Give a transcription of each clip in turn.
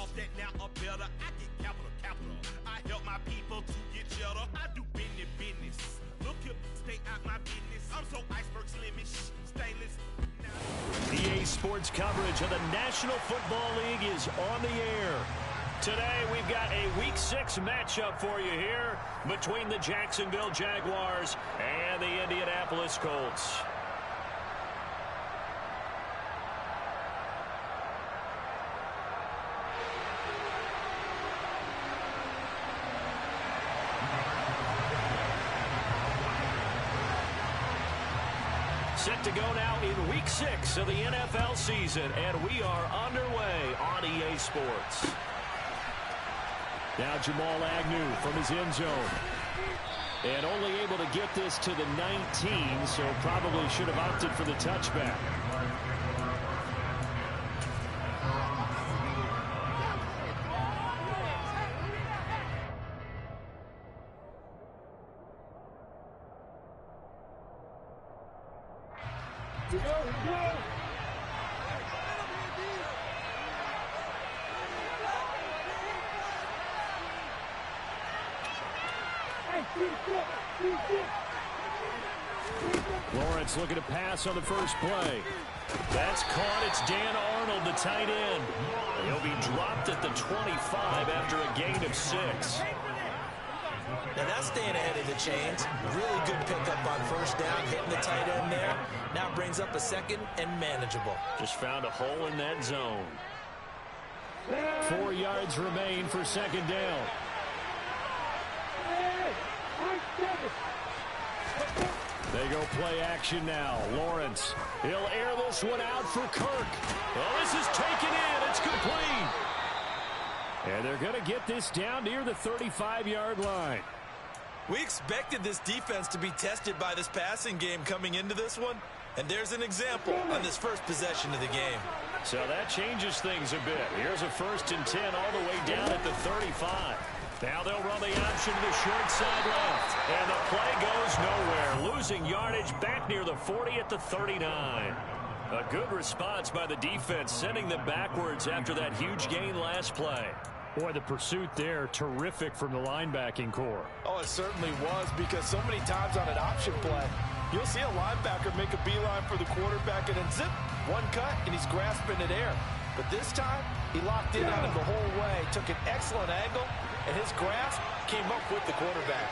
off that now or better. I get capital. I help my people to get cheddar. I do business. Look here, stay out my business. I'm so iceberg slimish, stainless. EA Sports coverage of the National Football League is on the air. Today, we've got a Week 6 matchup for you here between the Jacksonville Jaguars and the Indianapolis Colts. Set to go now in Week 6 of the NFL season, and we are underway on EA Sports. Now Jamal Agnew from his end zone. And only able to get this to the 19, so probably should have opted for the touchback. Lawrence looking to pass on the first play. That's caught. It's Dan Arnold, the tight end. He'll be dropped at the 25 after a gain of 6. Now that's staying ahead of the chains. Really good pickup on first down, hitting the tight end there. Now brings up a second and manageable. Just found a hole in that zone. 4 yards remain for second down. They go play action now. Lawrence, he'll air this one out for Kirk. Well, this is taken in. It's complete. And they're going to get this down near the 35-yard line. We expected this defense to be tested by this passing game coming into this one. And there's an example on this first possession of the game. So that changes things a bit. Here's a 1st and 10 all the way down at the 35. Now they'll run the option to the short side left. And the play goes nowhere. Losing yardage back near the 40 at the 39. A good response by the defense, sending them backwards after that huge gain last play. Boy, the pursuit there, terrific from the linebacking core. Oh, it certainly was, because so many times on an option play, you'll see a linebacker make a beeline for the quarterback and then zip, one cut, and he's grasping at air. But this time, he locked in on him the whole way, took an excellent angle, and his grasp came up with the quarterback.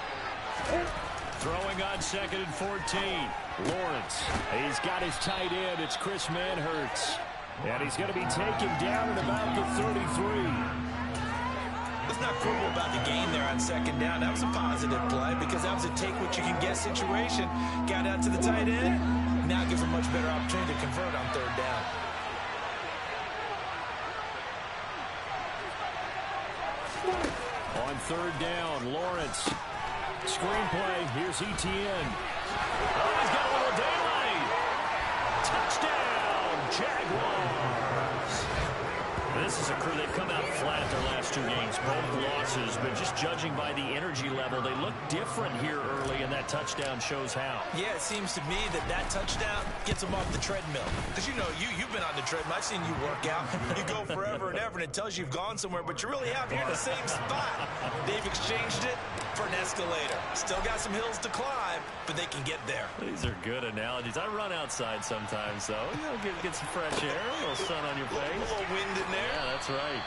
Throwing on 2nd and 14. Lawrence, he's got his tight end. It's Chris Manhertz. And he's going to be taken down at about the 33. Let's not quibble about the gain there on second down. That was a positive play because that was a take-what-you-can-get situation. Got out to the tight end. Now gives a much better opportunity to convert on third down. On third down, Lawrence. Screenplay. Here's Etienne. Oh, he's got a little daylight. Touchdown, Jaguars. This is a crew. They've come out flat their last 2 games, both losses, but just judging by the energy level, they look different here early, and that touchdown shows how. Yeah, it seems to me that touchdown gets them off the treadmill. Because, you know, you've been on the treadmill. I've seen you work out. You go forever and ever, and it tells you you've gone somewhere, but you really have. You're in the same spot. They've exchanged it for an escalator. Still got some hills to climb, but they can get there. These are good analogies. I run outside sometimes, though. You know, get some fresh air, a little sun on your face. A little wind in there. Yeah, that's right.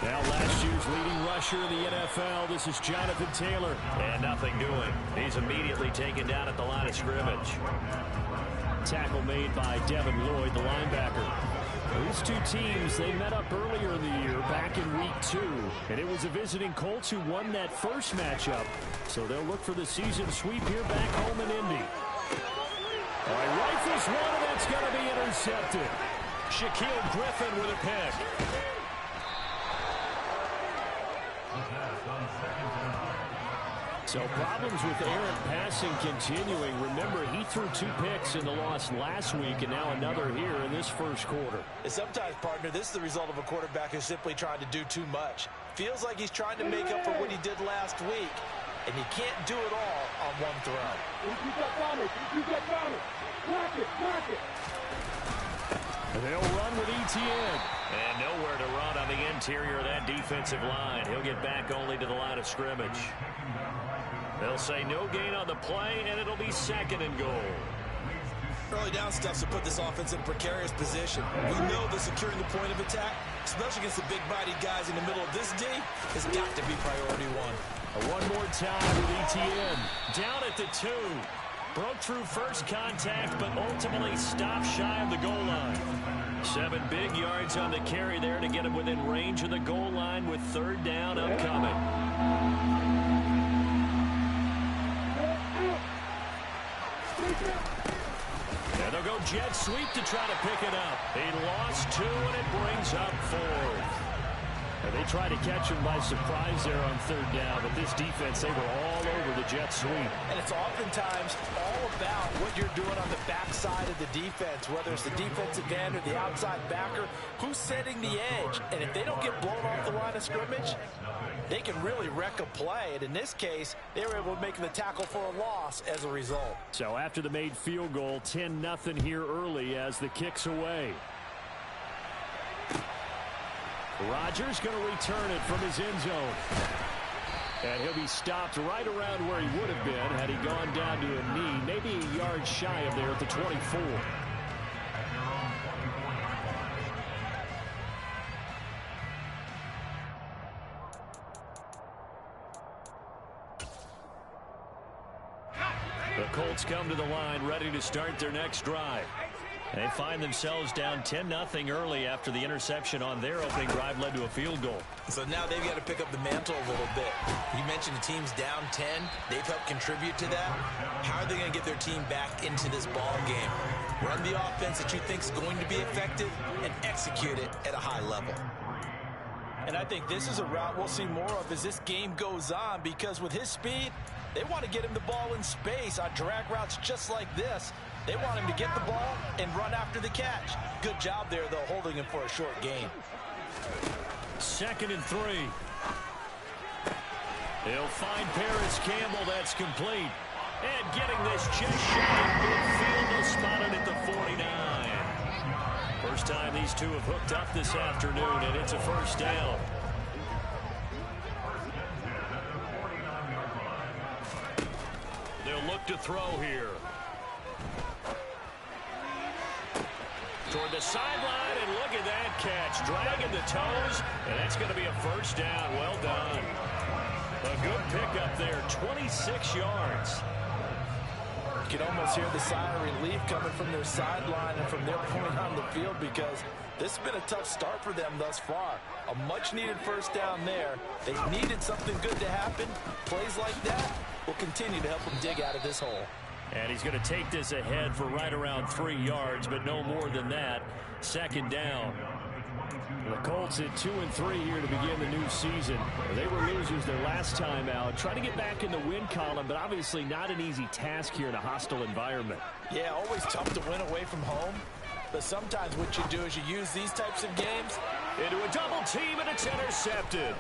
Now last year's leading rusher in the NFL, this is Jonathan Taylor. And nothing doing. He's immediately taken down at the line of scrimmage. Tackle made by Devin Lloyd, the linebacker. These two teams, they met up earlier in the year, back in Week 2. And it was the visiting Colts who won that first matchup. So they'll look for the season sweep here back home in Indy. All right, rifles one. It's going to be intercepted. Shaquille Griffin with a pick. So problems with errant passing continuing. Remember, he threw 2 picks in the loss last week, and now another here in this first quarter. And sometimes, partner, this is the result of a quarterback who's simply trying to do too much. Feels like he's trying to make up for what he did last week, and he can't do it all on one throw. They'll run with ETN. And nowhere to run on the interior of that defensive line. He'll get back only to the line of scrimmage. They'll say no gain on the play, and it'll be 2nd and goal. Early down stuffs to put this offense in a precarious position. We know that securing the point of attack, especially against the big-bodied guys in the middle of this D, has got to be priority 1. One more time with ETN. Down at the 2. Broke through first contact, but ultimately stopped shy of the goal line. 7 big yards on the carry there to get him within range of the goal line with 3rd down upcoming. And they'll go jet sweep to try to pick it up. He lost 2, and it brings up 4th. And they tried to catch him by surprise there on 3rd down, but this defense, they were all over the jet sweep. And it's oftentimes all about what you're doing on the backside of the defense, whether it's the defensive end or the outside backer, who's setting the edge. And if they don't get blown off the line of scrimmage, they can really wreck a play. And in this case, they were able to make the tackle for a loss as a result. So after the made field goal, 10-0 here early as the kick's away. Rodgers going to return it from his end zone. And he'll be stopped right around where he would have been had he gone down to a knee, maybe a yard shy of there at the 24. The Colts come to the line ready to start their next drive. They find themselves down 10-0 early after the interception on their opening drive led to a field goal. So now they've got to pick up the mantle a little bit. You mentioned the team's down 10. They've helped contribute to that. How are they going to get their team back into this ball game? Run the offense that you think is going to be effective and execute it at a high level. And I think this is a route we'll see more of as this game goes on, because with his speed, they want to get him the ball in space on drag routes just like this. They want him to get the ball and run after the catch. Good job there, though, holding him for a short gain. 2nd and 3. He'll find Paris Campbell. That's complete. And getting this just shot in midfield. They'll spot it at the 49. First time these two have hooked up this afternoon, and it's a first down. They'll look to throw here. Toward the sideline, and look at that catch. Dragging the toes, and that's going to be a first down. Well done. A good pickup there, 26 yards. You can almost hear the sigh of relief coming from their sideline and from their point on the field, because this has been a tough start for them thus far. A much-needed first down there. They needed something good to happen. Plays like that will continue to help them dig out of this hole. And he's going to take this ahead for right around 3 yards, but no more than that. 2nd down. The Colts at 2 and 3 here to begin the new season. They were losers their last time out. Trying to get back in the win column, but obviously not an easy task here in a hostile environment. Yeah, always tough to win away from home. But sometimes what you do is you use these types of games into a double team, and it's intercepted.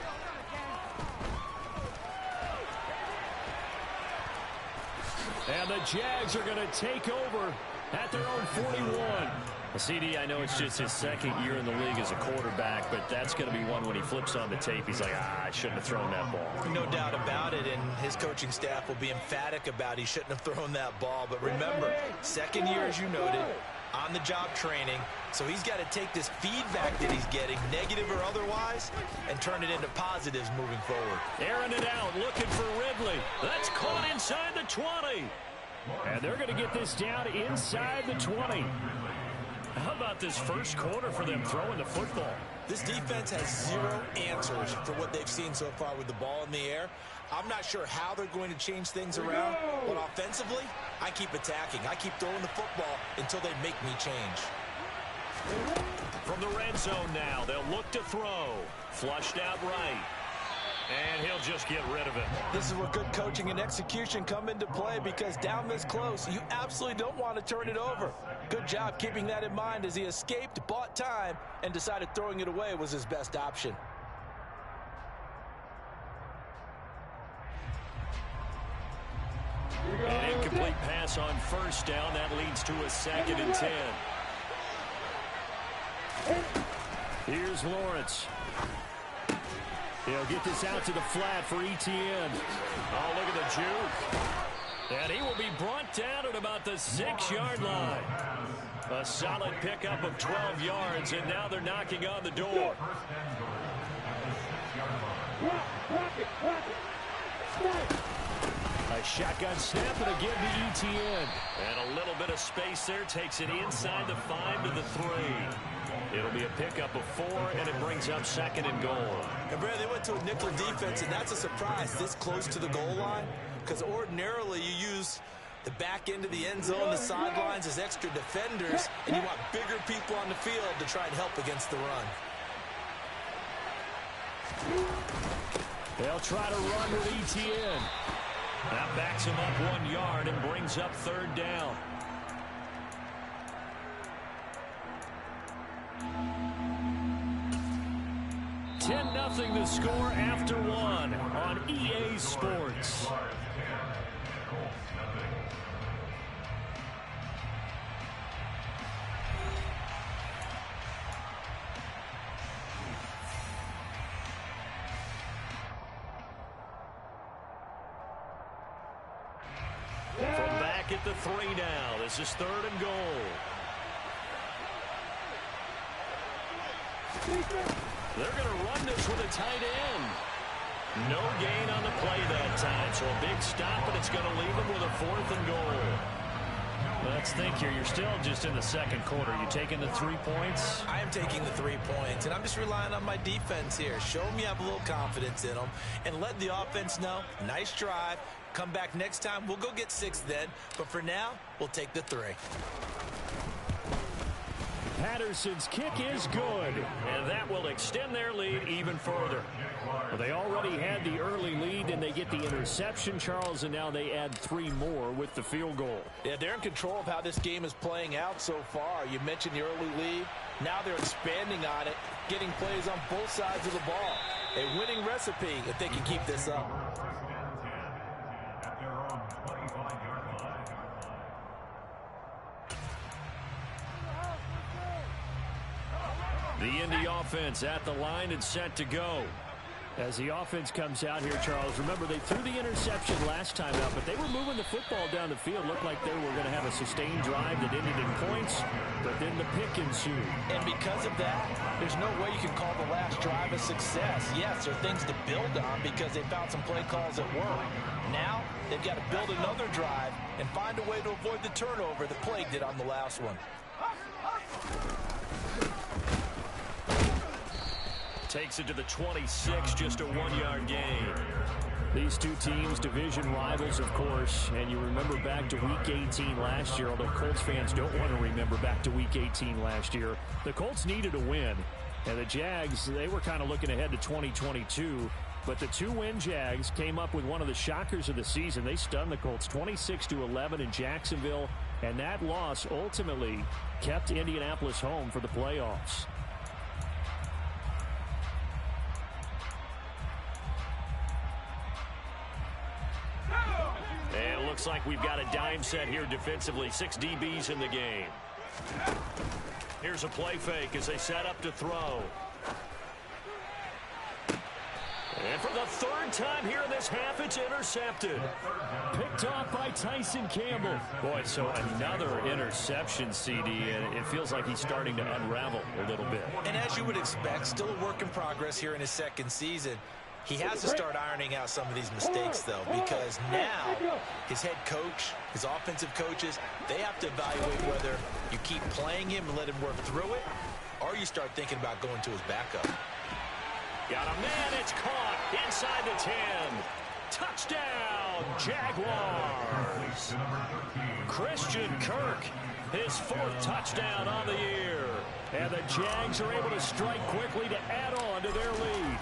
And the Jags are going to take over at their own 41. CD, I know it's just his 2nd year in the league as a quarterback, but that's going to be one when he flips on the tape. He's like, I shouldn't have thrown that ball. No doubt about it, and his coaching staff will be emphatic about he shouldn't have thrown that ball. But remember, 2nd year, as you noted, on-the-job training. So he's got to take this feedback that he's getting, negative or otherwise, and turn it into positives moving forward. Airing it out, looking for Ridley. That's caught inside the 20. And they're going to get this down inside the 20. How about this first quarter for them throwing the football? This defense has 0 answers for what they've seen so far with the ball in the air. I'm not sure how they're going to change things around, but offensively, I keep attacking. I keep throwing the football until they make me change. From the red zone now, they'll look to throw. Flushed out right. And he'll just get rid of it. This is where good coaching and execution come into play, because down this close, you absolutely don't want to turn it over. Good job keeping that in mind as he escaped, bought time, and decided throwing it away was his best option. An incomplete pass on first down. That leads to a 2nd and 10. Here's Lawrence. He'll get this out to the flat for Etienne. Oh, look at the juke. And he will be brought down at about the 6-yard line. A solid pickup of 12 yards, and now they're knocking on the door. A shotgun snap and again to Etienne. And a little bit of space there. Takes it inside the 5 to the 3. It'll be a pickup of 4, and it brings up 2nd and goal. And Brad, they went to a nickel defense, and that's a surprise this close to the goal line, because ordinarily you use the back end of the end zone, the sidelines as extra defenders, and you want bigger people on the field to try and help against the run. They'll try to run with Etienne. That backs him up 1 yard and brings up 3rd down. Nothing the score after 1 on EA Sports. From back at the 3 now. This is 3rd and goal. They're going to run this with a tight end. No gain on the play that time, so a big stop, and it's going to leave them with a 4th and goal. Let's think here. You're still just in the 2nd quarter. You taking the 3 points? I am taking the 3 points, and I'm just relying on my defense here. Show me you have a little confidence in them, and let the offense know, nice drive. Come back next time. We'll go get 6 then, but for now, we'll take the 3. Patterson's kick is good, and that will extend their lead even further. Well, they already had the early lead, and they get the interception, Charles, and now they add 3 more with the field goal. Yeah, they're in control of how this game is playing out so far. You mentioned the early lead. Now they're expanding on it, getting plays on both sides of the ball. A winning recipe if they can keep this up. The Indy offense at the line and set to go. As the offense comes out here, Charles, remember they threw the interception last time out, but they were moving the football down the field. Looked like they were going to have a sustained drive that ended in points, but then the pick ensued. And because of that, there's no way you can call the last drive a success. Yes, there are things to build on because they found some play calls that work. Now, they've got to build another drive and find a way to avoid the turnover that plagued it on the last one. Takes it to the 26, just a 1-yard gain. These two teams, division rivals, of course, and you remember back to Week 18 last year, although Colts fans don't want to remember back to Week 18 last year. The Colts needed a win, and the Jags, they were kind of looking ahead to 2022, but the 2-win Jags came up with one of the shockers of the season. They stunned the Colts 26-11 in Jacksonville, and that loss ultimately kept Indianapolis home for the playoffs. And it looks like we've got a dime set here defensively. 6 DBs in the game. Here's a play fake as they set up to throw. And for the 3rd time here in this half, it's intercepted. Picked off by Tyson Campbell. Boy, so another interception, CD, and it feels like he's starting to unravel a little bit. And as you would expect, still a work in progress here in his 2nd season. He has to start ironing out some of these mistakes, though, because now his head coach, his offensive coaches, they have to evaluate whether you keep playing him and let him work through it, or you start thinking about going to his backup. Got a man, it's caught inside the 10. Touchdown, Jaguars. Christian Kirk, his 4th touchdown on the year. And the Jags are able to strike quickly to add on to their lead.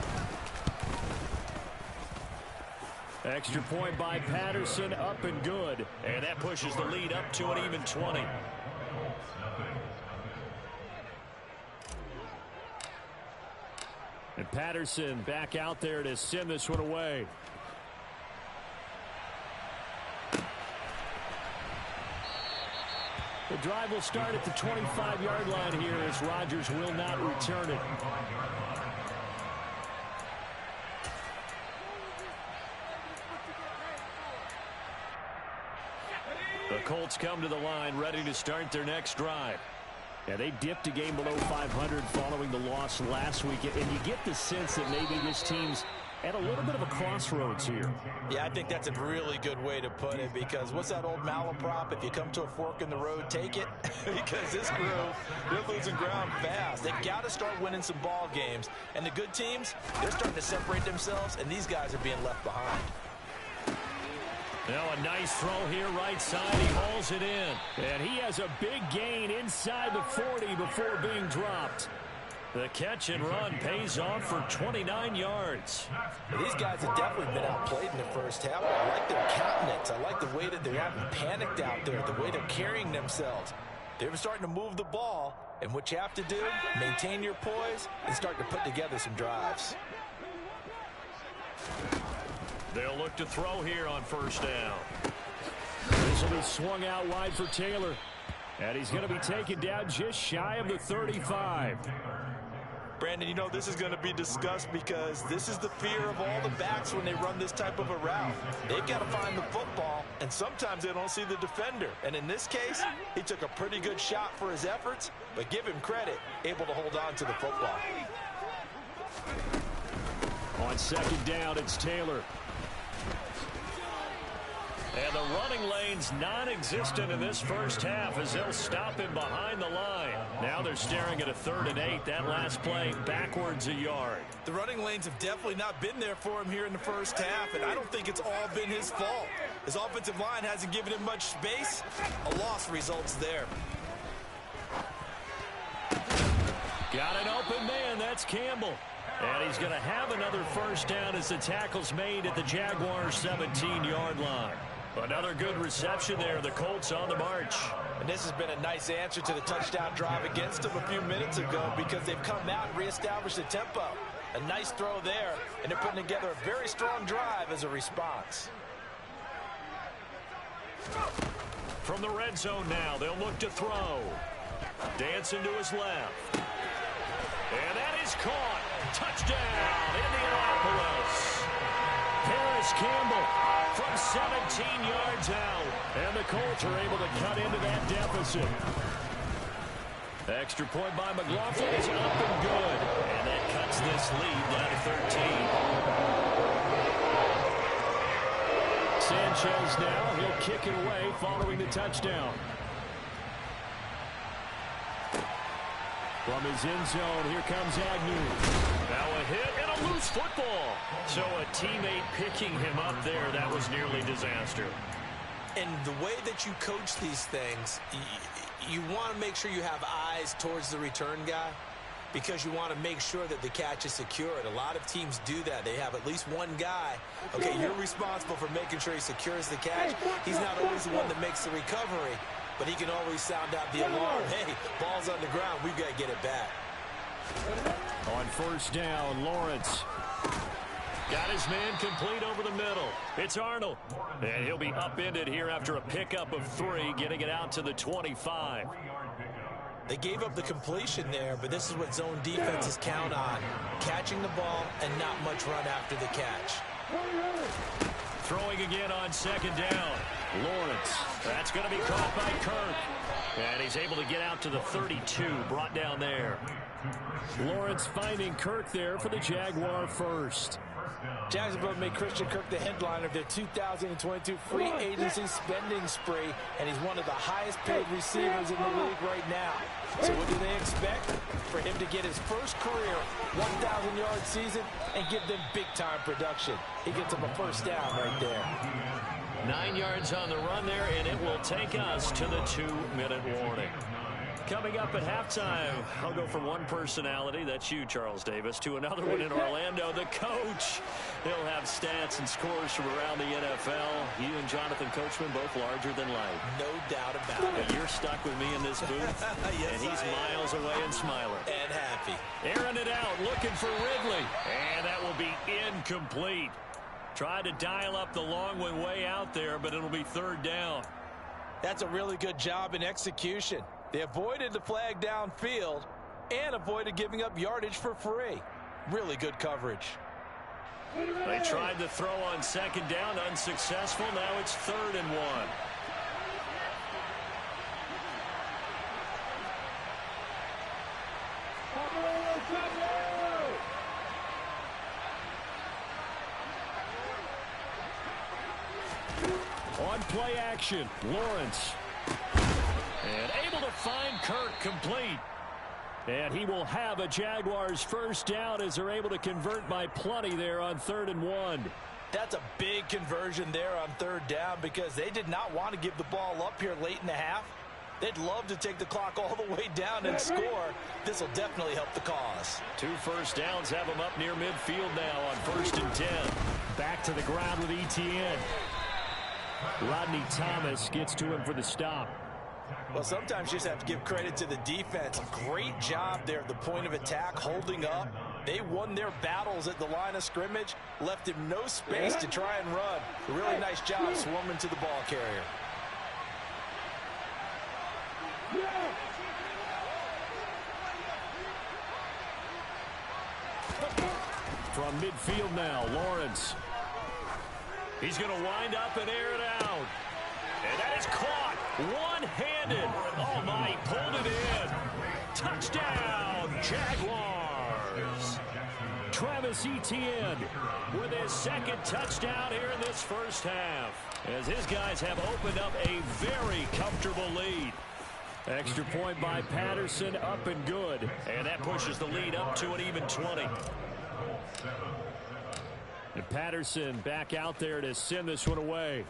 Extra point by Patterson, up and good. And that pushes the lead up to an even 20. And Patterson back out there to send this one away. The drive will start at the 25-yard line here as Rodgers will not return it. The Colts come to the line ready to start their next drive. Yeah, they dipped a game below 500 following the loss last week, and you get the sense that maybe this team's at a little bit of a crossroads here. Yeah, I think that's a really good way to put it, because what's that old malaprop? If you come to a fork in the road, take it. Because this crew, they're losing ground fast. They've got to start winning some ball games. And the good teams, they're starting to separate themselves, and these guys are being left behind. Now a nice throw here right side. He hauls it in. And he has a big gain inside the 40 before being dropped. The catch and run pays off for 29 yards. These guys have definitely been outplayed in the first half. I like their countenance. I like the way that they haven't panicked out there, the way they're carrying themselves. They're starting to move the ball, and what you have to do, maintain your poise and start to put together some drives. They'll look to throw here on first down. This will be swung out wide for Taylor. And he's going to be taken down just shy of the 35. Brandon, you know this is going to be discussed because this is the fear of all the backs when they run this type of a route. They've got to find the football, and sometimes they don't see the defender. And in this case, he took a pretty good shot for his efforts, but give him credit, able to hold on to the football. On second down, it's Taylor. And the running lane's non-existent in this first half as they'll stop him behind the line. Now they're staring at a 3rd and 8. That last play backwards a yard. The running lanes have definitely not been there for him here in the first half, and I don't think it's all been his fault. His offensive line hasn't given him much space. A loss results there. Got an open man. That's Campbell. And he's going to have another first down as the tackle's made at the Jaguars' 17-yard line. Another good reception there. The Colts on the march. And this has been a nice answer to the touchdown drive against them a few minutes ago because they've come out and reestablished the tempo. A nice throw there, and they're putting together a very strong drive as a response. From the red zone now, they'll look to throw. Dancing to his left. And that is caught. Touchdown, Indianapolis. Paris Campbell from 17 yards out. And the Colts are able to cut into that deficit. Extra point by McLaughlin is up and good. And that cuts this lead down to 13. Sanchez now, he'll kick it away following the touchdown. From his end zone, here comes Agnew. Now a hit and a loose football. So a teammate picking him up there, that was nearly disaster. And the way that you coach these things, you want to make sure you have eyes towards the return guy because you want to make sure that the catch is secured. A lot of teams do that. They have at least one guy. Okay, you're responsible for making sure he secures the catch. He's not always the one that makes the recovery, but he can always sound out the alarm. Hey, ball's on the ground. We've got to get it back. On first down, Lawrence got his man complete over the middle. It's Arnold. And he'll be upended here after a pickup of 3, getting it out to the 25. They gave up the completion there, but this is what zone defenses count on. Catching the ball and not much run after the catch. Throwing again on second down. Lawrence. That's going to be caught by Kirk. And he's able to get out to the 32, brought down there. Lawrence finding Kirk there for the Jaguar first. Jacksonville made Christian Kirk the headliner of their 2022 free agency spending spree, and he's one of the highest-paid receivers in the league right now. So what do they expect? For him to get his first career 1,000-yard season and give them big-time production. He gets them a first down right there. 9 yards on the run there, and it will take us to the 2-minute warning. Coming up at halftime, I'll go from one personality, that's you, Charles Davis, to another one in Orlando, the coach. He'll have stats and scores from around the NFL. You and Jonathan Coachman both larger than life. No doubt about it. But you're stuck with me in this booth, Yes, and he's miles away and smiling. And happy. Airing it out, looking for Ridley. And that will be incomplete. Tried to dial up the long one way out there, but it'll be third down. That's a really good job in execution. They avoided the flag downfield and avoided giving up yardage for free. Really good coverage. They tried to throw on second down, unsuccessful. Now it's 3rd and 1. On play action, Lawrence. And able to find Kirk complete. And he will have a Jaguars first down as they're able to convert by plenty there on 3rd and 1. That's a big conversion there on 3rd down because they did not want to give the ball up here late in the half. They'd love to take the clock all the way down and score. This will definitely help the cause. 2 first downs have them up near midfield now on 1st and 10. Back to the ground with ETN. Rodney Thomas gets to him for the stop. Well, sometimes you just have to give credit to the defense. Great job there at the point of attack, holding up. They won their battles at the line of scrimmage, left him no space to try and run. A really nice job swarming to the ball carrier. From midfield now, Lawrence. He's going to wind up and air it out. And that is caught one-handed. Oh, my, he pulled it in. Touchdown, Jaguars. Travis Etienne With his second touchdown here in this first half, as his guys have opened up a very comfortable lead. Extra point by Patterson, up and good. And that pushes the lead up to an even 20. And Patterson back out there to send this one away.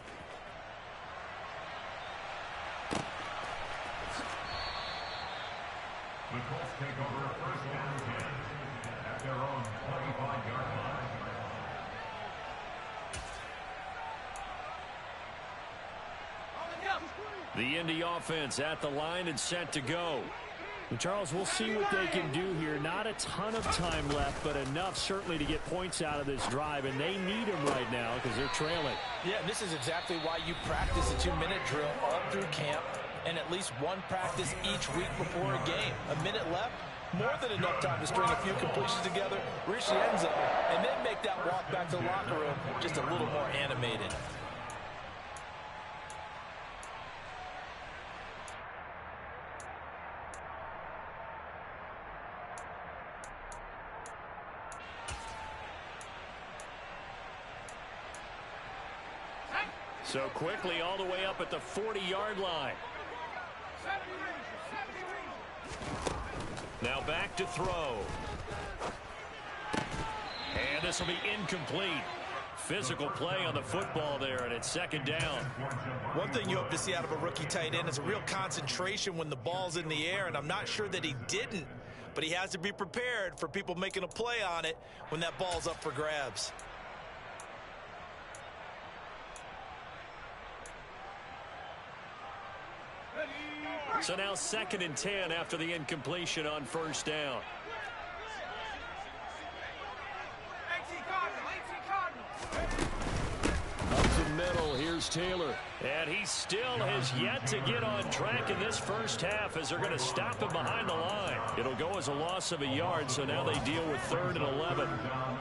The Colts take over first down 10 at their own 25-yard line. The Indy offense at the line and set to go. And Charles, we'll see what they can do here. Not a ton of time left, but enough certainly to get points out of this drive, and they need them right now because they're trailing. Yeah, this is exactly why you practice a 2-minute drill all through camp and at least one practice each week before a game. A minute left, more than enough time to string a few completions together, reach the end zone, and then make that walk back to the locker room just a little more animated. So quickly all the way up at the 40-yard line. Now back to throw. And this will be incomplete. Physical play on the football there, and it's second down. One thing you hope to see out of a rookie tight end is a real concentration when the ball's in the air, and I'm not sure that he didn't, but he has to be prepared for people making a play on it when that ball's up for grabs. So now 2nd and 10 after the incompletion on first down. Up the middle, here's here's Taylor. And he still has yet to get on track in this first half as they're going to stop him behind the line. It'll go as a loss of a yard, so now they deal with 3rd and 11.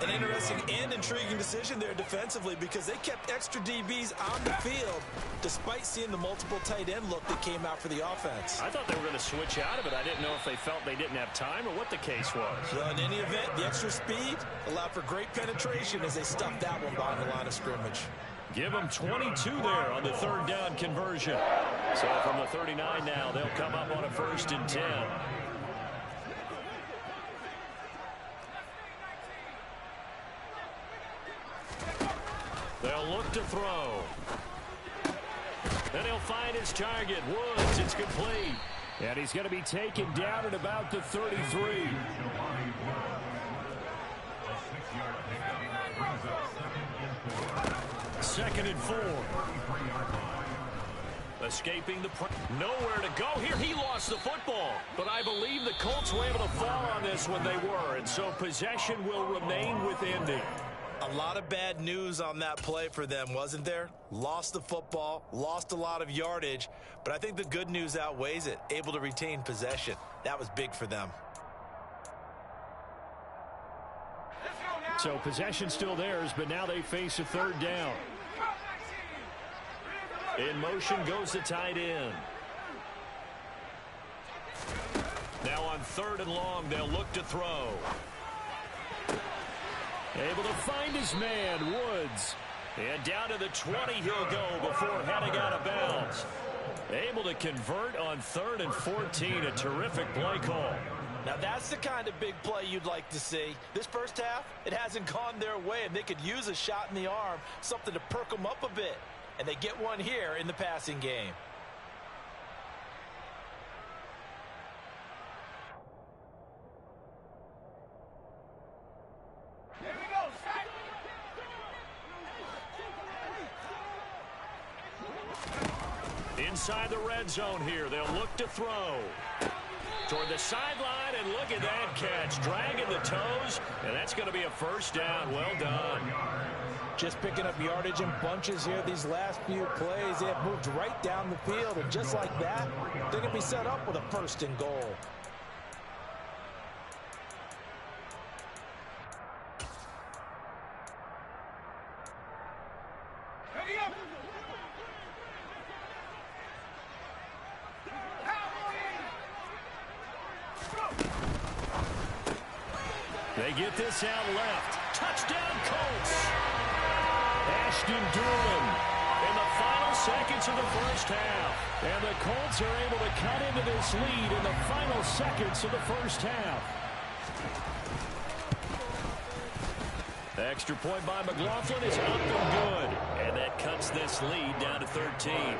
An interesting and intriguing decision there defensively because they kept extra DBs on the field despite seeing the multiple tight end look that came out for the offense. I thought they were going to switch out of it. I didn't know if they felt they didn't have time or what the case was. Well, in any event, the extra speed allowed for great penetration as they stuffed that one behind the line of scrimmage. Give them 22 there on the 3rd down conversion. So from the 39 now, they'll come up on a 1st and 10. They'll look to throw. Then he'll find his target, Woods. It's complete. And he's going to be taken down at about the 33. 2nd and 4. Escaping the nowhere to go here. He lost the football. But I believe the Colts were able to fall on this when they were. And so possession will remain with Indy. A lot of bad news on that play for them, wasn't there? Lost the football, lost a lot of yardage. But I think the good news outweighs it. Able to retain possession. That was big for them. So possession still theirs, but now they face a 3rd down. In motion goes the tight end. Now on 3rd and long, they'll look to throw. Able to find his man, Woods. And down to the 20 he'll go before heading out of bounds. Able to convert on 3rd and 14. A terrific play call. Now that's the kind of big play you'd like to see. This first half, it hasn't gone their way, and they could use a shot in the arm, something to perk them up a bit. And they get one here in the passing game. Inside the red zone here, they'll look to throw. Toward the sideline, and look at that catch. Dragging the toes, and that's going to be a 1st down. Well done. Just picking up yardage in bunches here these last few plays. They have moved right down the field, and just like that, they're going to be set up with a 1st and goal. They get this out left. Touchdown, Colts. Ashton Doolin In the final seconds of the first half. And the Colts are able to cut into this lead in the final seconds of the first half. The extra point by McLaughlin is up and good. And that cuts this lead down to 13.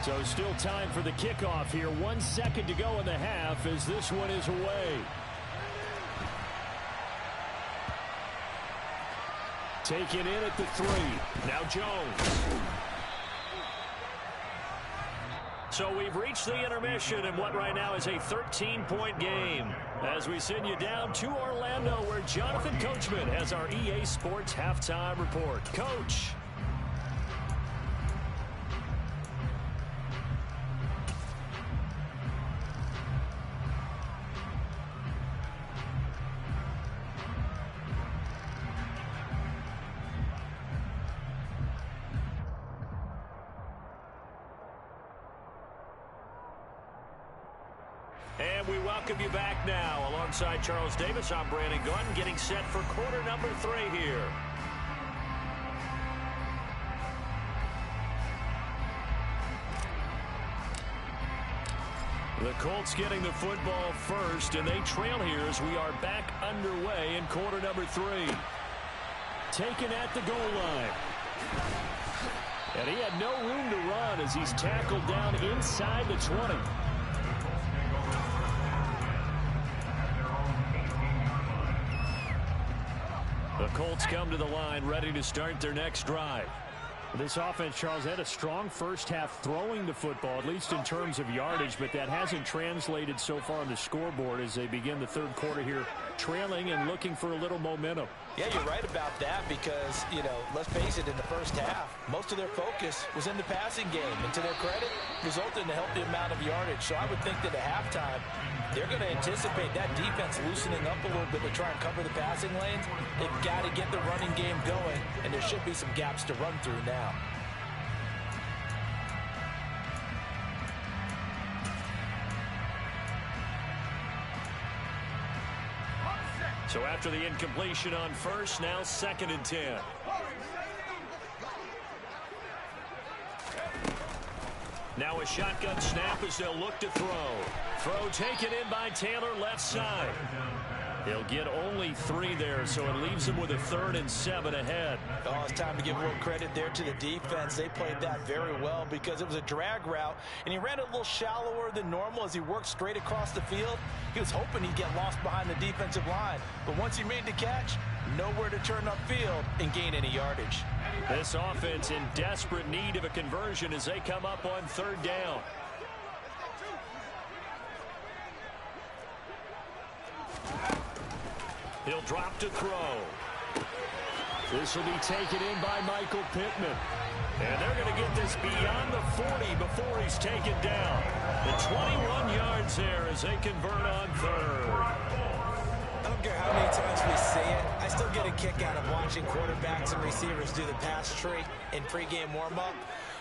So still time for the kickoff here. 1 second to go in the half as this one is away. Taken in at the 3. Now Jones. So we've reached the intermission in what right now is a 13-point game. As we send you down to Orlando where Jonathan Coachman has our EA Sports halftime report. Coach. And we welcome you back now. Alongside Charles Davis, I'm Brandon Gunn, getting set for quarter number 3 here. The Colts getting the football first, and they trail here as we are back underway in quarter number 3. Taken at the goal line. And he had no room to run as he's tackled down inside the 20. The Colts come to the line ready to start their next drive. This offense, Charles, had a strong first half throwing the football, at least in terms of yardage, but that hasn't translated so far on the scoreboard as they begin the third quarter here, trailing and looking for a little momentum. Yeah, you're right about that because, let's face it, in the first half, most of their focus was in the passing game. And to their credit, resulted in a healthy amount of yardage. So I would think that at halftime, they're going to anticipate that defense loosening up a little bit to try and cover the passing lanes. They've got to get the running game going, and there should be some gaps to run through now. So after the incompletion on first, now 2nd and 10. Now a shotgun snap as they'll look to throw. Throw taken in by Taylor, left side. He'll get only 3 there, so it leaves him with a 3rd and 7 ahead. Oh, it's time to give a little credit there to the defense. They played that very well because it was a drag route, and he ran it a little shallower than normal as he worked straight across the field. He was hoping he'd get lost behind the defensive line, but once he made the catch, nowhere to turn upfield and gain any yardage. This offense in desperate need of a conversion as they come up on 3rd down. He'll drop to throw. This will be taken in by Michael Pittman. And they're going to get this beyond the 40 before he's taken down. The 21 yards there as they convert on 3rd. I don't care how many times we see it. I still get a kick out of watching quarterbacks and receivers do the pass tree in pregame warm-up.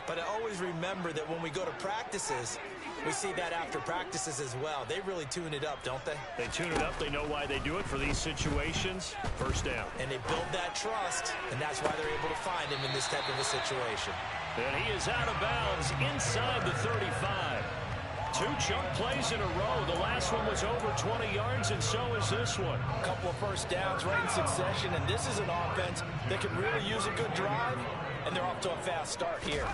But I always remember that when we go to practices, we see that after practices as well. They really tune it up, don't they? They tune it up. They know why they do it for these situations. 1st down. And they build that trust, and that's why they're able to find him in this type of a situation. And he is out of bounds inside the 35. 2 chunk plays in a row. The last one was over 20 yards, and so is this one. A couple of first downs right in succession, and this is an offense that can really use a good drive, and they're off to a fast start here.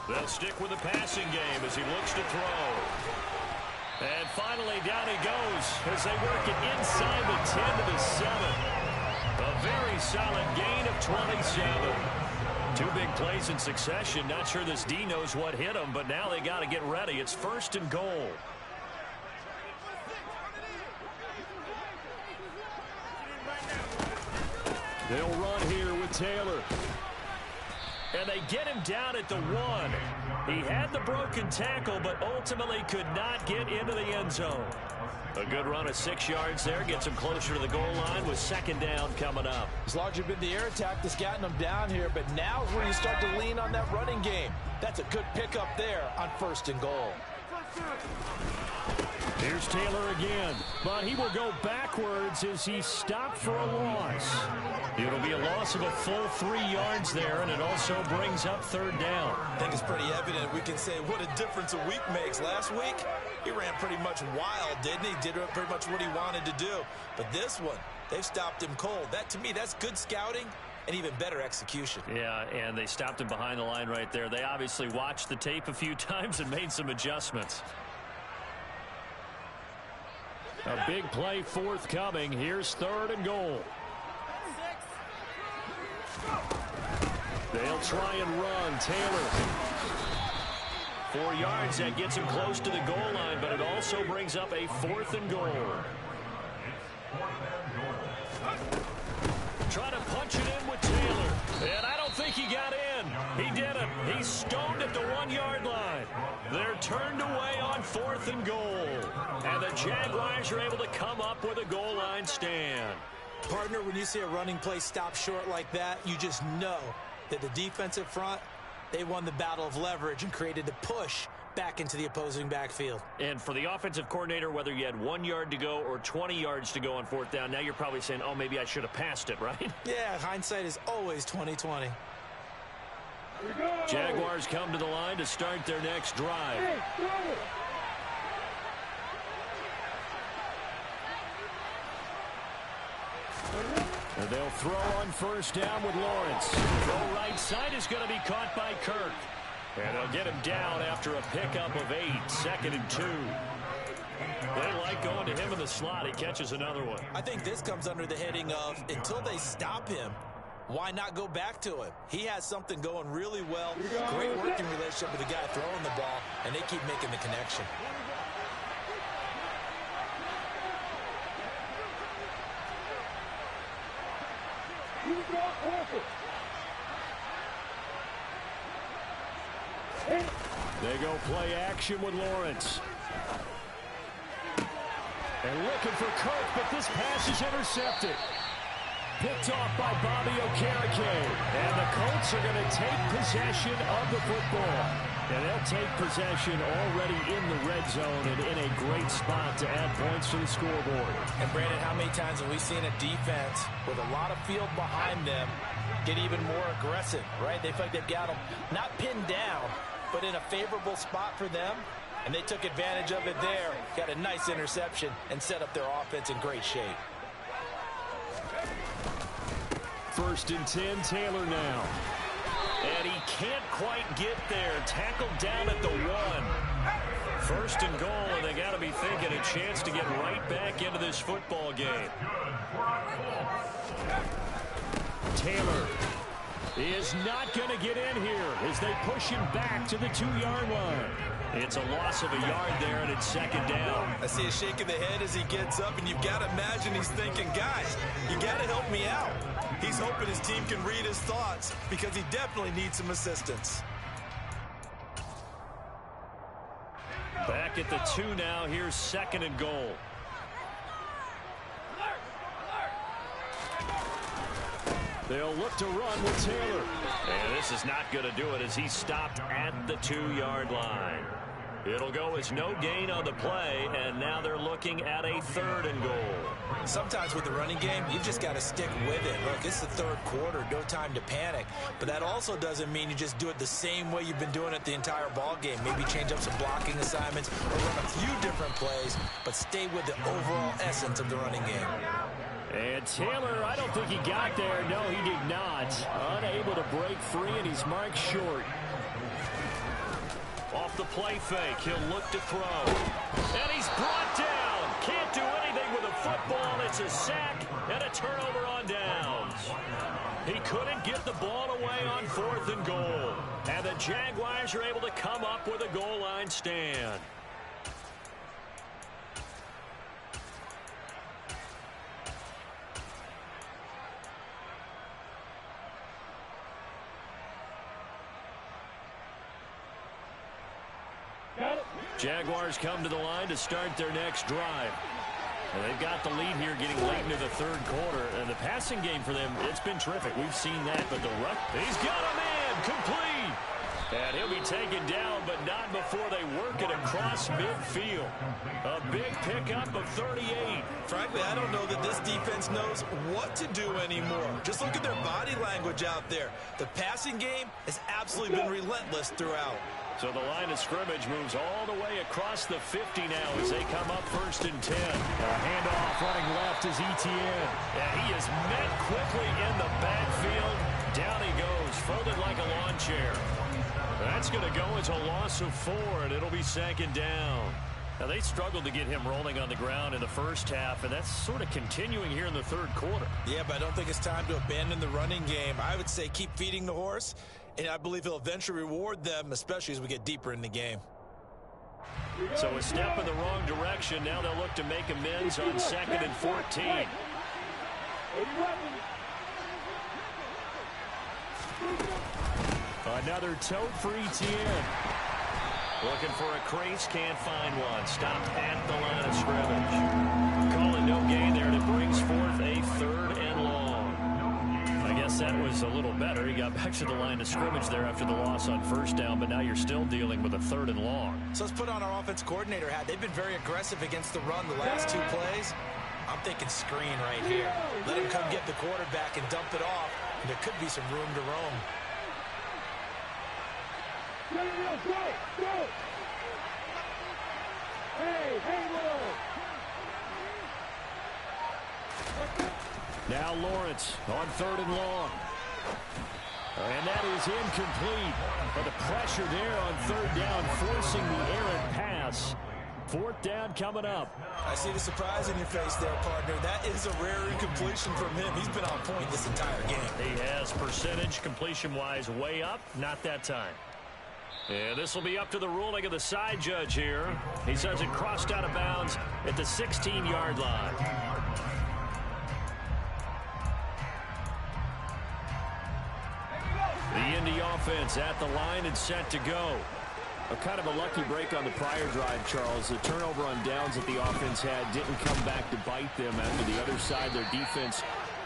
They'll stick with the passing game as he looks to throw. And finally, down he goes as they work it inside the 10 to the 7. A very solid gain of 27. 2 big plays in succession. Not sure this D knows what hit him, but now they got to get ready. It's 1st and goal. They'll run here with Taylor. And they get him down at the 1. He had the broken tackle, but ultimately could not get into the end zone. A good run of 6 yards there. Gets him closer to the goal line with 2nd down coming up. It's largely been the air attack that's gotten them down here, but now is where you start to lean on that running game. That's a good pickup there on 1st and goal. Here's Taylor again, but he will go backwards as he stopped for a loss. It'll be a loss of a full 3 yards there, and it also brings up 3rd down. I think it's pretty evident. We can say what a difference a week makes. Last week, he ran pretty much wild, didn't he? Did pretty much what he wanted to do. But this one, they've stopped him cold. That, to me, that's good scouting and even better execution. Yeah, and they stopped him behind the line right there. They obviously watched the tape a few times and made some adjustments. A big play forthcoming. Here's 3rd and goal. They'll try and run. Taylor. 4 yards. That gets him close to the goal line, but it also brings up a 4th and goal. Try to punch it in with Taylor. And I don't think he got in. He didn't. He's stoned at the 1 yard line. They're turned away on 4th and goal. And the Jaguars are able to come up with a goal line stand. Partner, when you see a running play stop short like that, you just know that the defensive front, they won the battle of leverage and created the push back into the opposing backfield. And for the offensive coordinator, whether you had 1 yard to go or 20 yards to go on 4th down, now you're probably saying, oh, maybe I should have passed it, right? Yeah, hindsight is always 20/20. Jaguars come to the line to start their next drive. And they'll throw on 1st down with Lawrence. Throw right side is going to be caught by Kirk. And they'll get him down after a pickup of 8, 2nd and 2. They like going to him in the slot. He catches another one. I think this comes under the heading of, until they stop him, why not go back to him? He has something going really well. Great working relationship with the guy throwing the ball, and they keep making the connection. They go play action with Lawrence. And looking for Kirk, but this pass is intercepted. Picked off by Bobby Okereke. And the Colts are going to take possession of the football. And they'll take possession already in the red zone and in a great spot to add points to the scoreboard. And Brandon, how many times have we seen a defense with a lot of field behind them get even more aggressive, right? They feel like they've got them not pinned down, but in a favorable spot for them. And they took advantage of it there. Got a nice interception and set up their offense in great shape. 1st and 10, Taylor now. And he can't quite get there. Tackled down at the 1. 1st and goal, and they got to be thinking a chance to get right back into this football game. Taylor is not going to get in here as they push him back to the 2-yard line. It's a loss of a yard there, and it's 2nd down. I see a shake of the head as he gets up, and you've got to imagine he's thinking, guys, you got to help me out. He's hoping his team can read his thoughts because he definitely needs some assistance. Back at the 2 now. Here's 2nd and goal. They'll look to run with Taylor. And this is not going to do it as he stopped at the 2-yard line. It'll go as no gain on the play, and now they're looking at a 3rd and goal. Sometimes with the running game, you've just got to stick with it. Look, it's the 3rd quarter, no time to panic. But that also doesn't mean you just do it the same way you've been doing it the entire ball game. Maybe change up some blocking assignments or run a few different plays, but stay with the overall essence of the running game. And Taylor, I don't think he got there. No, he did not. Unable to break free, and he's marked short. Off the play fake, he'll look to throw. And he's brought down. Can't do anything with a football. It's a sack and a turnover on downs. He couldn't get the ball away on 4th and goal. And the Jaguars are able to come up with a goal line stand. Jaguars come to the line to start their next drive. And they've got the lead here getting late into the 3rd quarter. And the passing game for them, it's been terrific. We've seen that. But the run, he's got a man complete. And he'll be taken down, but not before they work it across midfield. A big pickup of 38. Frankly, I don't know that this defense knows what to do anymore. Just look at their body language out there. The passing game has absolutely been relentless throughout. So the line of scrimmage moves all the way across the 50 now as they come up 1st and 10. A handoff running left is Etienne. And he is met quickly in the backfield. Down he goes, folded like a lawn chair. That's going to go as a loss of 4, and it'll be 2nd down. Now, they struggled to get him rolling on the ground in the 1st half, and that's sort of continuing here in the 3rd quarter. Yeah, but I don't think it's time to abandon the running game. I would say keep feeding the horse, and I believe he'll eventually reward them, especially as we get deeper in the game. So a step in the wrong direction. Now they'll look to make amends on 2nd and 14. Another tote for Etienne. Looking for a crease, can't find one. Stopped at the line of scrimmage. Call it no gain there, and it brings forth a 3rd and long. I guess that was a little better. He got back to the line of scrimmage there after the loss on 1st down, but now you're still dealing with a 3rd and long. So let's put on our offense coordinator hat. They've been very aggressive against the run the last 2 plays. I'm thinking screen right here. Let him come get the quarterback and dump it off, and there could be some room to roam. Go! Hey, now Lawrence on 3rd and long. And that is incomplete. But the pressure there on 3rd down, forcing the errant pass. 4th down coming up. I see the surprise in your face there, partner. That is a rare incompletion from him. He's been on point this entire game. He has percentage completion-wise way up. Not that time. And this will be up to the ruling of the side judge here. He says it crossed out of bounds at the 16-yard line. The Indy offense at the line and set to go. A kind of a lucky break on the prior drive, Charles. The turnover on downs that the offense had didn't come back to bite them after the other side. Their defense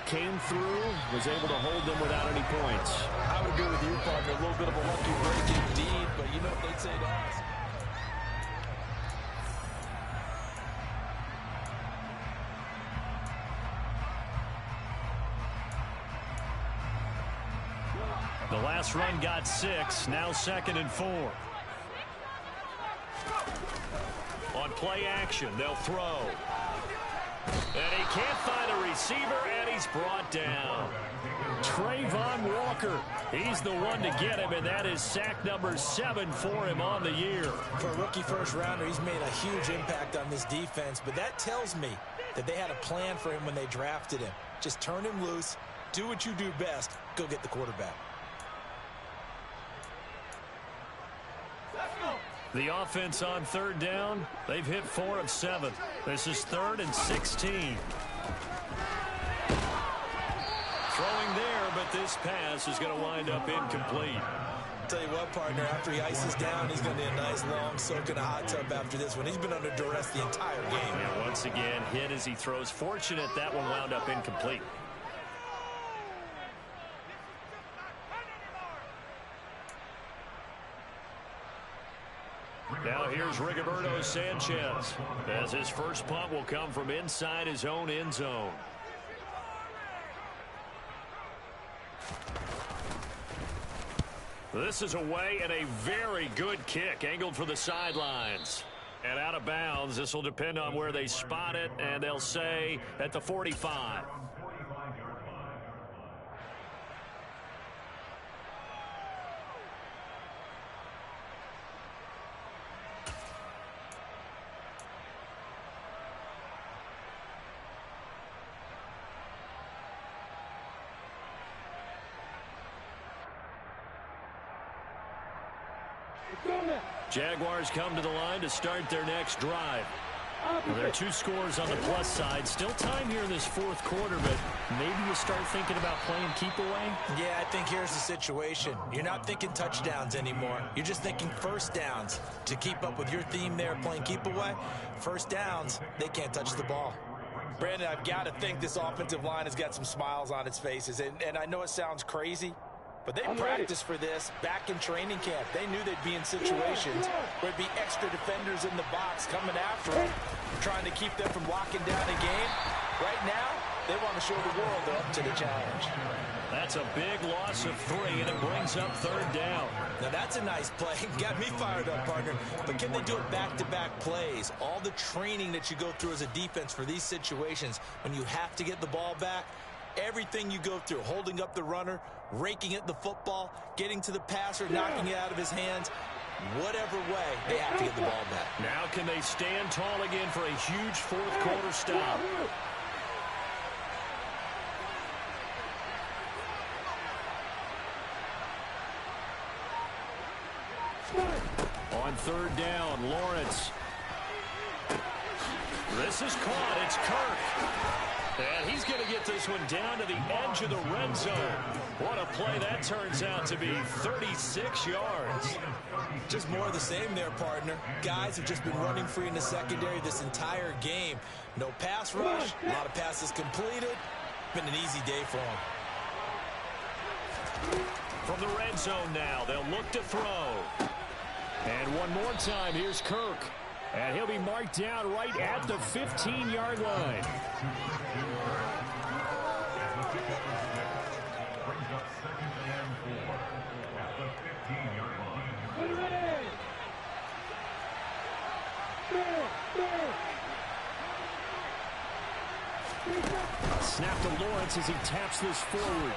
came through, was able to hold them without any points. I would agree with you, partner. A little bit of a lucky break indeed, but you know what they'd say to us. The last run got 6, now 2nd and 4. On play action, they'll throw. And he can't find a receiver, and he's brought down. Trayvon Walker, he's the one to get him, and that is sack number 7 for him on the year. For a rookie first-rounder, he's made a huge impact on this defense, but that tells me that they had a plan for him when they drafted him. Just turn him loose, do what you do best, go get the quarterback. The offense on 3rd down, they've hit 4 of 7. This is 3rd and 16. Throwing there, but this pass is going to wind up incomplete. Tell you what, partner, after he ices down, he's going to need a nice long soak in a hot tub after this one. He's been under duress the entire game. And once again, hit as he throws. Fortunate that one wound up incomplete. Now here's Rigoberto Sanchez, as his first punt will come from inside his own end zone. This is away and a very good kick, angled for the sidelines. And out of bounds, this will depend on where they spot it, and they'll say at the 45. Jaguars come to the line to start their next drive. Well, there are 2 scores on the plus side. Still time here in this 4th quarter, but maybe you start thinking about playing keep away? Yeah, I think here's the situation. You're not thinking touchdowns anymore. You're just thinking first downs. To keep up with your theme there, playing keep away, first downs, they can't touch the ball. Brandon, I've got to think this offensive line has got some smiles on its faces, and I know it sounds crazy, but they practiced for this back in training camp. They knew they'd be in situations where there'd be extra defenders in the box coming after them, trying to keep them from locking down a game. Right now, they want to show the world they're up to the challenge. That's a big loss of 3, and it brings up 3rd down. Now, that's a nice play. Got me fired up, partner. But can they do it back-to-back plays? All the training that you go through as a defense for these situations, when you have to get the ball back, everything you go through, holding up the runner, raking at the football, getting to the passer, knocking it out of his hands, whatever way, they have to get the ball back. Now can they stand tall again for a huge 4th quarter stop? On 3rd down, Lawrence. This is caught. It's Kirk. And he's going to get this one down to the edge of the red zone. What a play that turns out to be, 36 yards. Just more of the same there, partner. Guys have just been running free in the secondary this entire game. No pass rush, a lot of passes completed. Been an easy day for them. From the red zone now, they'll look to throw. And one more time, here's Kirk. And he'll be marked down right at the 15-yard line. Brings up 2nd and 4 at the 15-yard line. Snap to Lawrence as he taps this forward.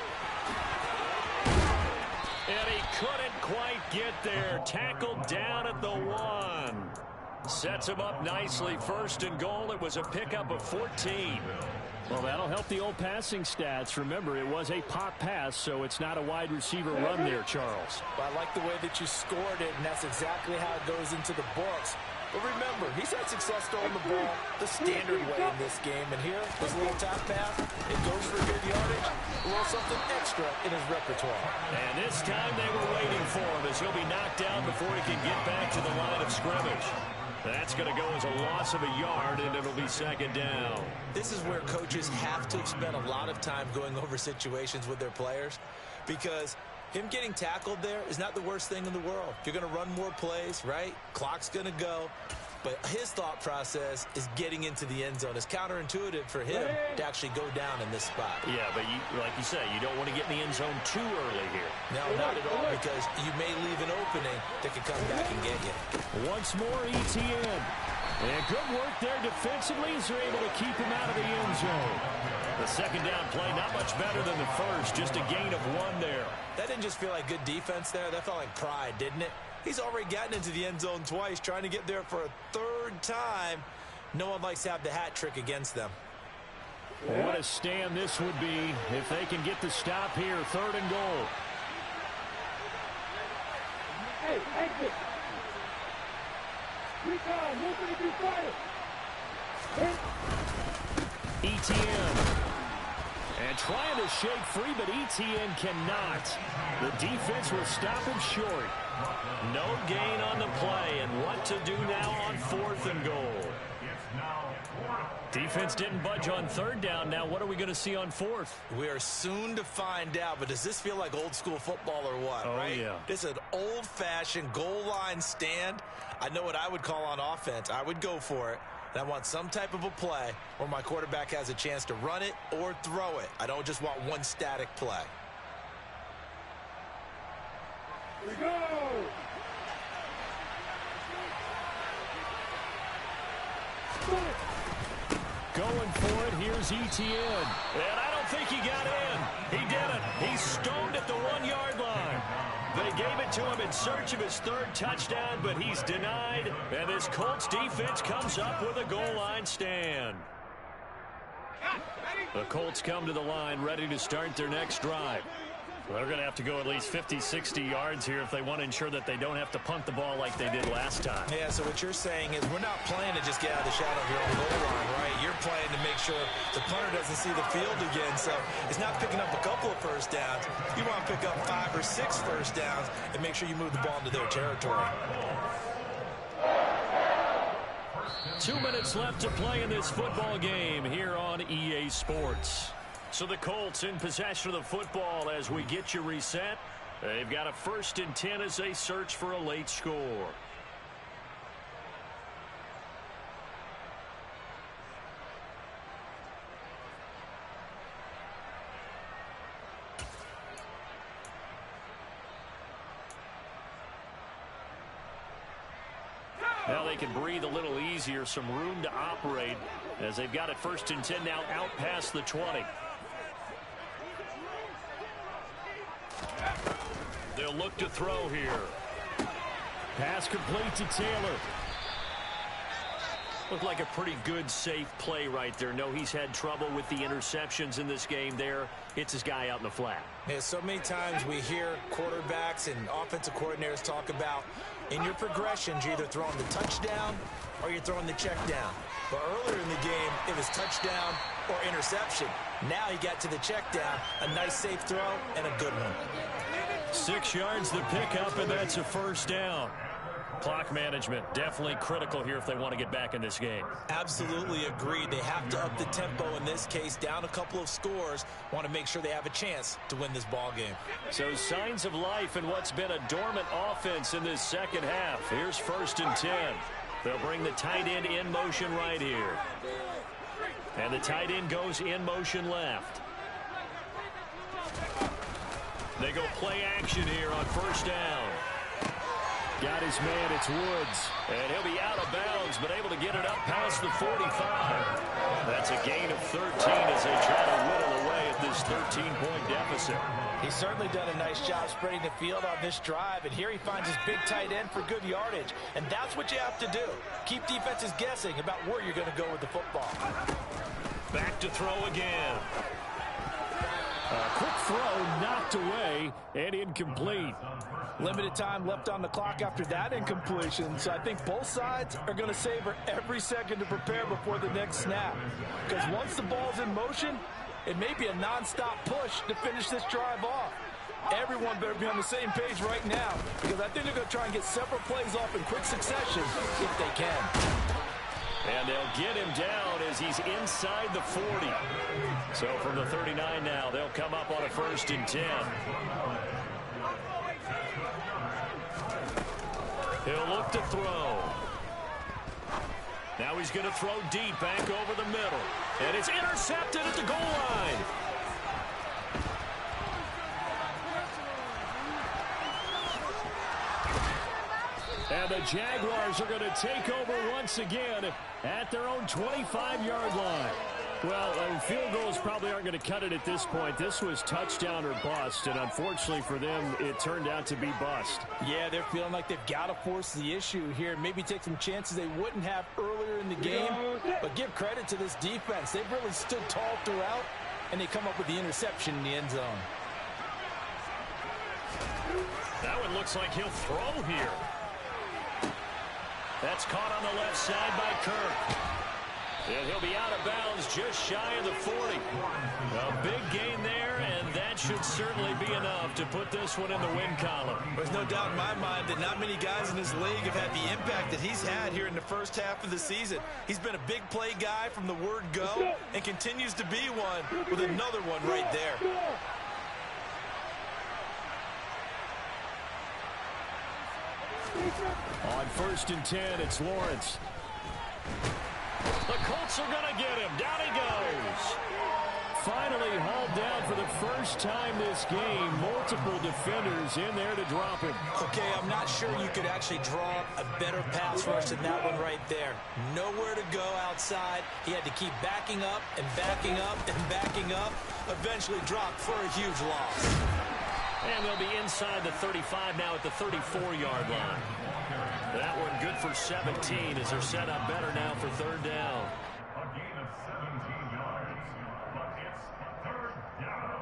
And he couldn't quite get there. Tackled down at the 1. Sets him up nicely. First and goal. It was a pickup of 14. Well, that'll help the old passing stats. Remember, it was a pop pass, so it's not a wide receiver run there, Charles. Well, I like the way that you scored it, and that's exactly how it goes into the books. But remember, he's had success throwing the ball the standard way in this game. And here, this little tap pass, it goes for good yardage, a little something extra in his repertoire. And this time they were waiting for him as he'll be knocked down before he can get back to the line of scrimmage. That's going to go as a loss of a yard, and it'll be second down. This is where coaches have to have spent a lot of time going over situations with their players, because him getting tackled there is not the worst thing in the world. You're going to run more plays, right? Clock's going to go. But his thought process is getting into the end zone. It's counterintuitive for him to actually go down in this spot. Yeah, but like you say, you don't want to get in the end zone too early here. No, not at all, because you may leave an opening that could come back and get you. Once more, ETN. And good work there defensively as they're able to keep him out of the end zone. The second down play, not much better than the first, just a gain of 1 there. That didn't just feel like good defense there. That felt like pride, didn't it? He's already gotten into the end zone twice, trying to get there for a third time. No one likes to have the hat trick against them. What a stand this would be if they can get the stop here. 3rd and goal. Hey, exit. Recon, moving to be fired. ETN. And trying to shake free, but ETN cannot. The defense will stop him short. No gain on the play, and what to do now on 4th and goal. Defense didn't budge on 3rd down. Now what are we going to see on 4th? We are soon to find out, but does this feel like old school football or what, right? Yeah. This is an old-fashioned goal line stand. I know what I would call on offense. I would go for it. And I want some type of a play where my quarterback has a chance to run it or throw it. I don't just want one static play. We go! Going for it, here's ETN. And I don't think he got in. He didn't. He stoned at the 1-yard line. They gave it to him in search of his 3rd touchdown, but he's denied. And this Colts defense comes up with a goal line stand. The Colts come to the line ready to start their next drive. They're going to have to go at least 50, 60 yards here if they want to ensure that they don't have to punt the ball like they did last time. Yeah, so what you're saying is we're not playing to just get out of the shadow of your own goal line, right? You're playing to make sure the punter doesn't see the field again. So it's not picking up a couple of first downs. You want to pick up 5 or 6 first downs and make sure you move the ball into their territory. 2 minutes left to play in this football game here on EA Sports. So the Colts in possession of the football as we get you reset. They've got a 1st and 10 as they search for a late score. Now they can breathe a little easier, some room to operate as they've got it 1st and 10 now out past the 20. They'll look to throw here. Pass complete to Taylor. Looked like a pretty good, safe play right there. No, he's had trouble with the interceptions in this game there. Hits his guy out in the flat. Yeah, so many times we hear quarterbacks and offensive coordinators talk about in your progressions, you're either throwing the touchdown or you're throwing the check down. But earlier in the game, it was touchdown or interception. Now he got to the check down, a nice safe throw, and a good one. 6 yards the pickup, and that's a 1st down. Clock management definitely critical here if they want to get back in this game. Absolutely agreed. They have to up the tempo in this case, down a couple of scores. Want to make sure they have a chance to win this ball game. So signs of life in what's been a dormant offense in this second half. Here's 1st and 10. They'll bring the tight end in motion right here. And the tight end goes in motion left. They go play action here on 1st down. Got his man, it's Woods. And he'll be out of bounds, but able to get it up past the 45. That's a gain of 13 as they try to whittle away at this this 13-point deficit. He's certainly done a nice job spreading the field on this drive, and here he finds his big tight end for good yardage. And that's what you have to do. Keep defenses guessing about where you're going to go with the football. Back to throw again. A quick throw knocked away and incomplete. Limited time left on the clock after that incompletion, so I think both sides are going to savor every second to prepare before the next snap. Because once the ball's in motion, it may be a nonstop push to finish this drive off. Everyone better be on the same page right now, because I think they're going to try and get several plays off in quick succession if they can. And they'll get him down as he's inside the 40. So from the 39 now, they'll come up on a 1st and 10. He'll look to throw. Now he's going to throw deep back over the middle. And it's intercepted at the goal line. And the Jaguars are going to take over once again at their own 25-yard line. Well, field goals probably aren't going to cut it at this point. This was touchdown or bust, and unfortunately for them, it turned out to be bust. Yeah, they're feeling like they've got to force the issue here, maybe take some chances they wouldn't have earlier in the game. But give credit to this defense. They've really stood tall throughout, and they come up with the interception in the end zone. That one looks like he'll throw here. That's caught on the left side by Kirk. And he'll be out of bounds just shy of the 40. A big gain there, and that should certainly be enough to put this one in the win column. There's no doubt in my mind that not many guys in this league have had the impact that he's had here in the first half of the season. He's been a big play guy from the word go and continues to be one with another one right there. On 1st and 10, it's Lawrence. The Colts are going to get him. Down he goes. Finally hauled down for the first time this game. Multiple defenders in there to drop him. Okay, I'm not sure you could actually draw a better pass rush than that one right there. Nowhere to go outside. He had to keep backing up and backing up and backing up. Eventually dropped for a huge loss. And they'll be inside the 35 now at the 34-yard line. That one good for 17 as they're set up better now for 3rd down. A gain of 17 yards, but it's 3rd down.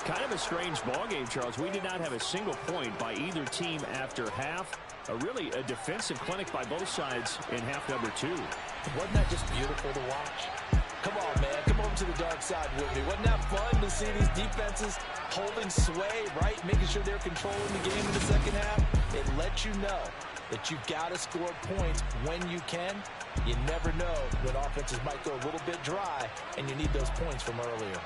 Kind of a strange ball game, Charles. We did not have a single point by either team after half. Really a defensive clinic by both sides in half number 2. Wasn't that just beautiful to watch? Come on, man. Come over to the dark side with me. Wasn't that fun to see these defenses holding sway, right? Making sure they're controlling the game in the second half. It lets you know that you've got to score points when you can. You never know when offenses might go a little bit dry, and you need those points from earlier.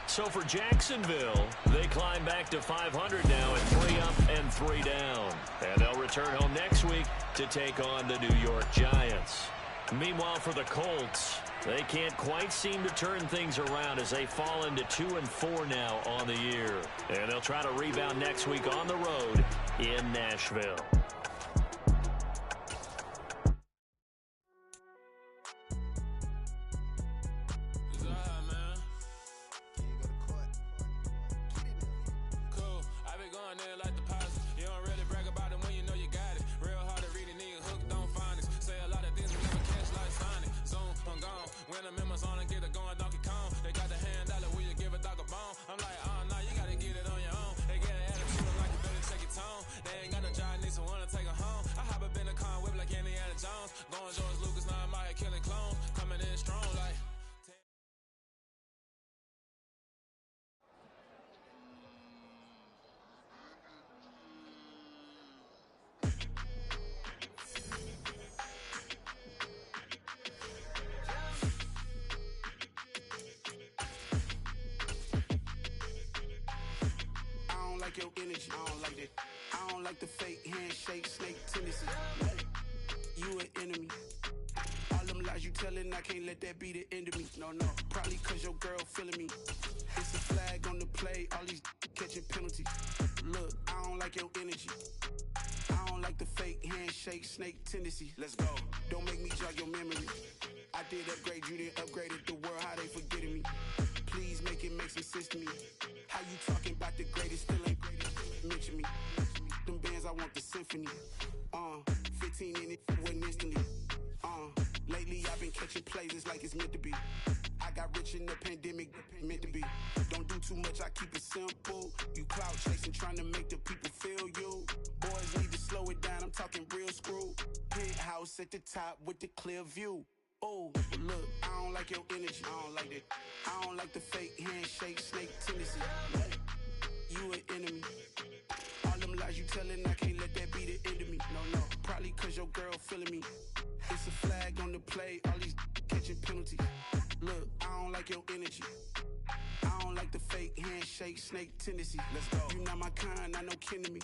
So for Jacksonville, they climb back to 500 now at 3 up and 3 down. And they'll return home next week to take on the New York Giants. Meanwhile, for the Colts, they can't quite seem to turn things around as they fall into 2-4 now on the year. And they'll try to rebound next week on the road in Nashville. Your energy, I don't like that. I don't like the fake handshake, snake tendency. You an enemy. All them lies you telling, I can't let that be the end of me. No, probably cause your girl feeling me. It's a flag on the play, all these catching penalties. Look, I don't like your energy. I don't like the fake handshake, snake tendency. Let's go. Don't make me jog your memory. I did upgrade, you didn't upgrade it. The world, how they forgetting me. Please make it make some sense to me. How you talking about the greatest, still ain't greatest. Mention me. Them bands, I want the symphony. 15 in it, went instantly. Lately I've been catching plays, it's like it's meant to be. I got rich in the pandemic, meant to be. Don't do too much, I keep it simple. You cloud chasing, trying to make the people feel you. Boys need to slow it down, I'm talking real screw. Penthouse at the top with the clear view. Oh, look, I don't like your energy, I don't like that. I don't like the fake handshake, snake tendency. You an enemy. All them lies you telling, I can't let that be the end of me. No, probably cause your girl feeling me. It's a flag on the play, all these catching penalties. Look, I don't like your energy. I don't like the fake handshake, snake tendency. Let's go. You not my kind, I know kin to me.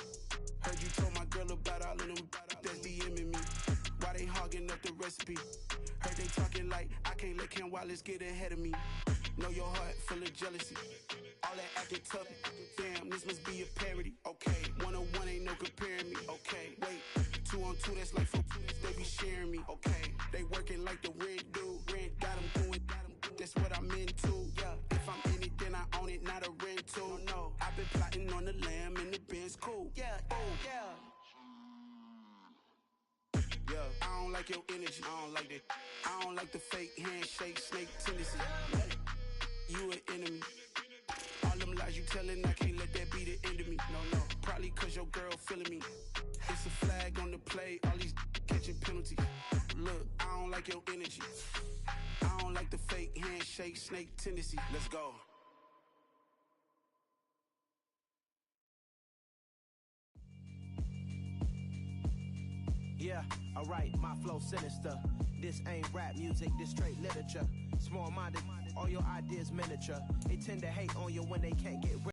Heard you told my girl about all of them that's DMing me. Why they hogging up the recipe? Heard they talking like I can't let Ken Wallace get ahead of me. Know your heart full of jealousy. All that acting tough, damn, this must be a parody. Okay, 1-on-1 ain't no comparing me. Okay, wait, 2-on-2, that's like 4, they be sharing me. Okay, they working like the rent do. Rent got them going, that's what I'm into. Yeah, if I'm in it, then I own it, not a rental. No, I've been plotting on the lamb and the Benz cool. Yeah, oh, yeah. Yeah, I don't like your energy, I don't like that. I don't like the fake handshake, snake tendency. You an enemy. All them lies you telling, I can't let that be the end of me. No, probably cause your girl feeling me. It's a flag on the play, all these catching penalties. Look, I don't like your energy. I don't like the fake handshake, snake tendency. Let's go. Yeah, alright, my flow sinister. This ain't rap music, this straight literature. Small-minded, all your ideas miniature. They tend to hate on you when they can't get rid